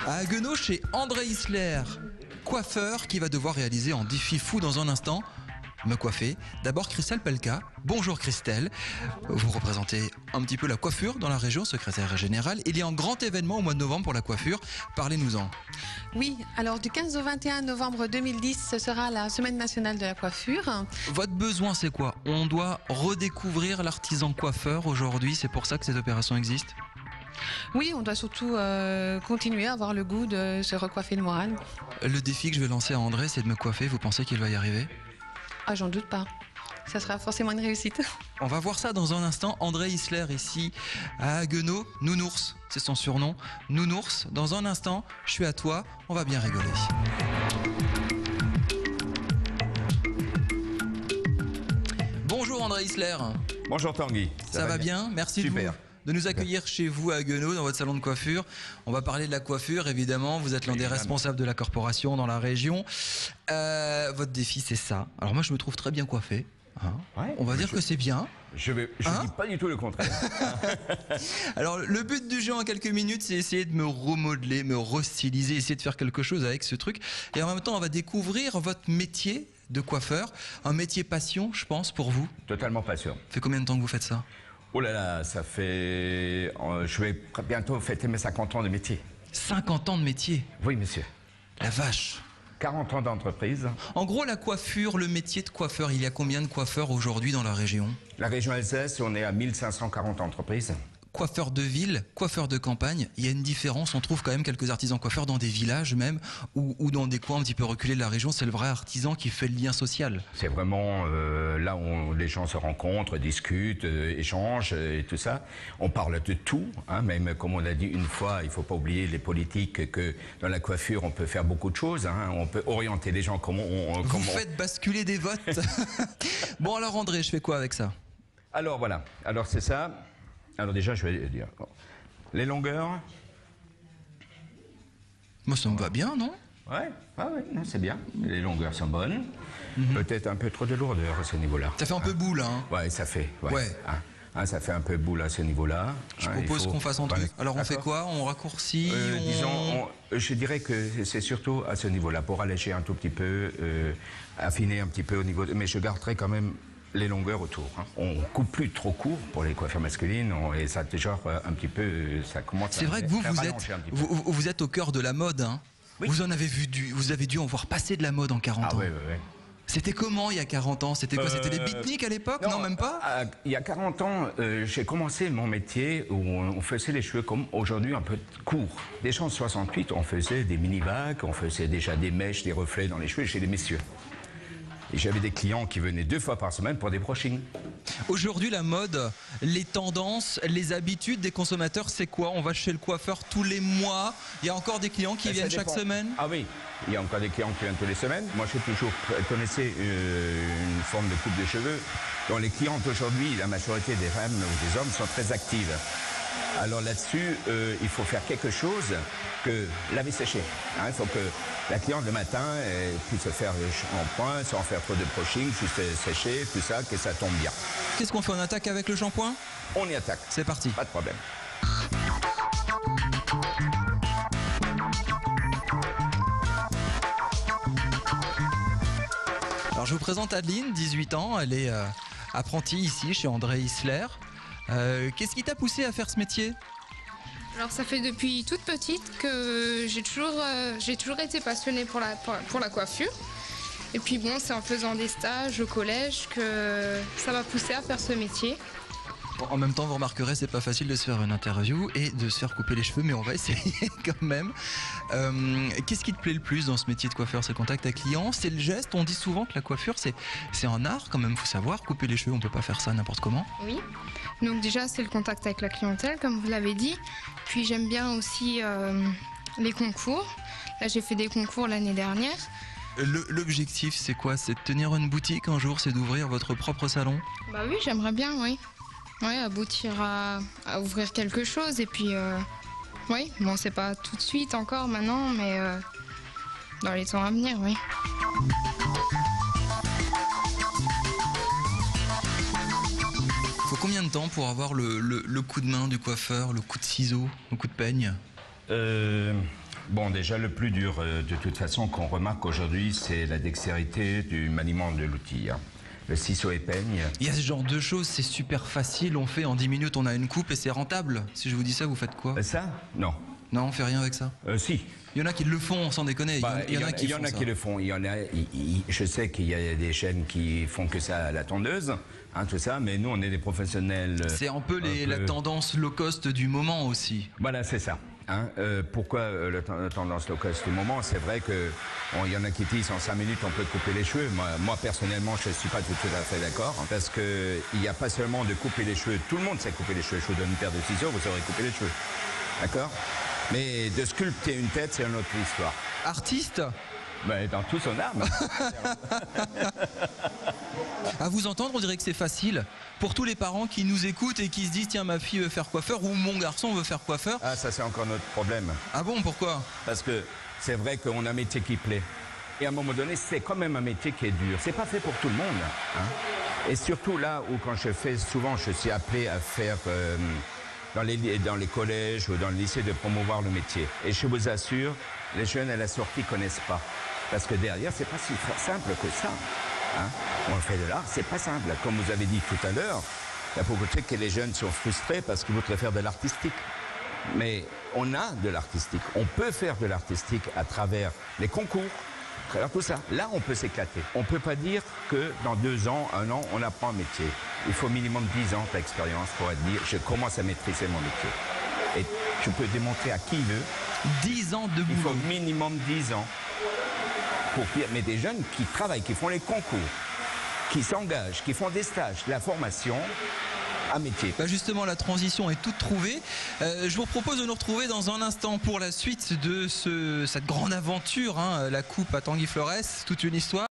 À Haguenau, chez André Isler, coiffeur qui va devoir réaliser en défi fou dans un instant. Me coiffer. D'abord Christelle Pelka. Bonjour Christelle. Vous représentez un petit peu la coiffure dans la région, secrétaire générale. Il y a un grand événement au mois de novembre pour la coiffure. Parlez-nous-en. Oui, alors du 15 au 21 novembre 2010, ce sera la Semaine nationale de la coiffure. Votre besoin, c'est quoi? On doit redécouvrir l'artisan coiffeur aujourd'hui. C'est pour ça que cette opération existe? Oui, on doit surtout continuer à avoir le goût de se recoiffer le moral. Le défi que je vais lancer à André, c'est de me coiffer. Vous pensez qu'il va y arriver? Ah, j'en doute pas. Ça sera forcément une réussite. On va voir ça dans un instant. André Isler ici à Haguenau, Nounours, c'est son surnom. Nounours, dans un instant, je suis à toi, on va bien rigoler. Bonjour André Isler. Bonjour Tanguy. Ça va bien? Merci Super. de nous accueillir chez vous à Haguenau, dans votre salon de coiffure. On va parler de la coiffure, évidemment. Vous êtes l'un des responsables de la corporation dans la région. Votre défi, c'est ça. Alors moi, je me trouve très bien coiffé. Hein, Ouais, on va dire que c'est bien. Je ne dis pas du tout le contraire. Alors, le but du jeu en quelques minutes, c'est essayer de me remodeler, me restyliser, essayer de faire quelque chose avec ce truc. Et en même temps, on va découvrir votre métier de coiffeur. Un métier passion, je pense, pour vous. Totalement passion. Ça fait combien de temps que vous faites ça? Oh là là, ça fait... je vais bientôt fêter mes 50 ans de métier. 50 ans de métier. Oui, monsieur. La vache. 40 ans d'entreprise. En gros, la coiffure, le métier de coiffeur, il y a combien de coiffeurs aujourd'hui dans la région? La région Alsace, on est à 1540 entreprises. Coiffeur de ville, coiffeur de campagne, il y a une différence. On trouve quand même quelques artisans coiffeurs dans des villages même, ou dans des coins un petit peu reculés de la région. C'est le vrai artisan qui fait le lien social. C'est vraiment là où les gens se rencontrent, discutent, échangent et tout ça. On parle de tout, hein, même comme on l'a dit une fois, il ne faut pas oublier les politiques, que dans la coiffure on peut faire beaucoup de choses. Hein, on peut orienter les gens comme on... Vous faites basculer des votes. Bon alors André, je fais quoi avec ça? Alors voilà, alors c'est ça. Alors déjà, je vais dire, les longueurs... Moi, ça me va bien, non? Ouais, c'est bien. Les longueurs sont bonnes. Peut-être un peu trop de lourdeur à ce niveau-là. Ça fait un peu boule, hein? Ouais, ça fait. Ouais. Ça fait un peu boule à ce niveau-là. Je propose qu'on fasse un truc. Alors on fait quoi? On raccourcit Disons, je dirais que c'est surtout à ce niveau-là, pour alléger un tout petit peu, affiner un petit peu au niveau... Mais je garderai quand même les longueurs autour. Hein. On coupe plus trop court pour les coiffures masculines et ça déjà un petit peu, ça commence. C'est vrai que vous êtes au cœur de la mode. Hein. Oui. Vous avez dû en voir passer de la mode en 40 ans. Oui. C'était comment il y a 40 ans? C'était quoi? C'était des beatniks à l'époque? Non, même pas. Il y a 40 ans, j'ai commencé mon métier où on faisait les cheveux comme aujourd'hui un peu courts. Déjà en 68, on faisait des mini-bacs, on faisait déjà des mèches, des reflets dans les cheveux chez les messieurs. Et j'avais des clients qui venaient 2 fois par semaine pour des brushings. Aujourd'hui, la mode, les tendances, les habitudes des consommateurs, c'est quoi? On va chez le coiffeur tous les mois. Il y a encore des clients qui viennent chaque semaine? Ah oui, il y a encore des clients qui viennent toutes les semaines. Moi, j'ai toujours connaissé une forme de coupe de cheveux dont les clientes aujourd'hui, la majorité des femmes ou des hommes sont très actives. Alors là-dessus, il faut faire quelque chose que laver sécher. Hein, il faut que la cliente le matin puisse se faire le shampoing sans faire trop de brushing, juste sécher, tout ça, que ça tombe bien. Qu'est-ce qu'on fait? On attaque avec le shampoing? On y attaque. C'est parti. Pas de problème. Alors je vous présente Adeline, 18 ans, elle est apprentie ici chez André Isler. Qu'est-ce qui t'a poussé à faire ce métier? Alors ça fait depuis toute petite que j'ai toujours été passionnée pour la coiffure. Et puis bon, c'est en faisant des stages au collège que ça m'a poussée à faire ce métier. En même temps, vous remarquerez, c'est pas facile de se faire une interview et de se faire couper les cheveux, mais on va essayer quand même. Qu'est-ce qui te plaît le plus dans ce métier de coiffeur? C'est le contact avec client, c'est le geste. On dit souvent que la coiffure, c'est un art quand même, faut savoir. Couper les cheveux, on peut pas faire ça n'importe comment. Oui, donc déjà c'est le contact avec la clientèle, comme vous l'avez dit. Puis j'aime bien aussi les concours. Là j'ai fait des concours l'année dernière. L'objectif, c'est quoi? C'est de tenir une boutique un jour, c'est d'ouvrir votre propre salon? Bah oui, j'aimerais bien, oui. Ouais, aboutir à ouvrir quelque chose et puis oui, bon c'est pas tout de suite encore maintenant, mais dans les temps à venir, oui. Faut combien de temps pour avoir le coup de main du coiffeur, le coup de ciseau, le coup de peigne? Bon, déjà, le plus dur, de toute façon, qu'on remarque aujourd'hui, c'est la dextérité du maniement de l'outil. Hein. Le ciseau et peigne. Il y a ce genre de choses, c'est super facile, on fait en 10 minutes, on a une coupe et c'est rentable. Si je vous dis ça, vous faites quoi? Ça? Non. Non, on fait rien avec ça. Si. Il y en a qui le font, sans déconner. Il y en a qui le font. Il y en a, je sais qu'il y a des chaînes qui font que ça à la tondeuse, hein, tout ça, mais nous, on est des professionnels. C'est un peu la tendance low cost du moment aussi. Voilà, c'est ça. Hein, pourquoi la tendance low cost du moment? C'est vrai qu'il y en a qui disent en 5 minutes on peut couper les cheveux. Moi personnellement, je ne suis pas tout à fait d'accord, hein, parce qu'il n'y a pas seulement de couper les cheveux. Tout le monde sait couper les cheveux. Je vous donne une paire de ciseaux, vous saurez couper les cheveux. D'accord? Mais de sculpter une tête, c'est une autre histoire. Artiste? Ben, dans tout son âme. À vous entendre, on dirait que c'est facile. Pour tous les parents qui nous écoutent et qui se disent tiens, ma fille veut faire coiffeur ou mon garçon veut faire coiffeur. Ah, ça c'est encore notre problème. Ah bon, pourquoi? Parce que c'est vrai qu'on a un métier qui plaît. Et à un moment donné, c'est quand même un métier qui est dur. C'est pas fait pour tout le monde. Hein. Et surtout là où quand je fais, souvent je suis appelé à faire dans les collèges ou dans le lycée de promouvoir le métier. Et je vous assure, les jeunes à la sortie connaissent pas. Parce que derrière, c'est pas si simple que ça. Hein. On fait de l'art, c'est pas simple. Comme vous avez dit tout à l'heure, il y a beaucoup de trucs que les jeunes sont frustrés parce qu'ils voudraient faire de l'artistique. Mais on a de l'artistique. On peut faire de l'artistique à travers les concours, à travers tout ça. Là, on peut s'éclater. On ne peut pas dire que dans 2 ans, 1 an, on apprend un métier. Il faut minimum 10 ans d'expérience pour dire je commence à maîtriser mon métier. Et je peux démontrer à qui il veut. 10 ans de boulot. Il faut minimum 10 ans. Pour dire, mais des jeunes qui travaillent, qui font les concours, qui s'engagent, qui font des stages, la formation, un métier. Bah justement, la transition est toute trouvée. Je vous propose de nous retrouver dans un instant pour la suite de cette grande aventure, hein, la coupe à Tanguy Flores, toute une histoire.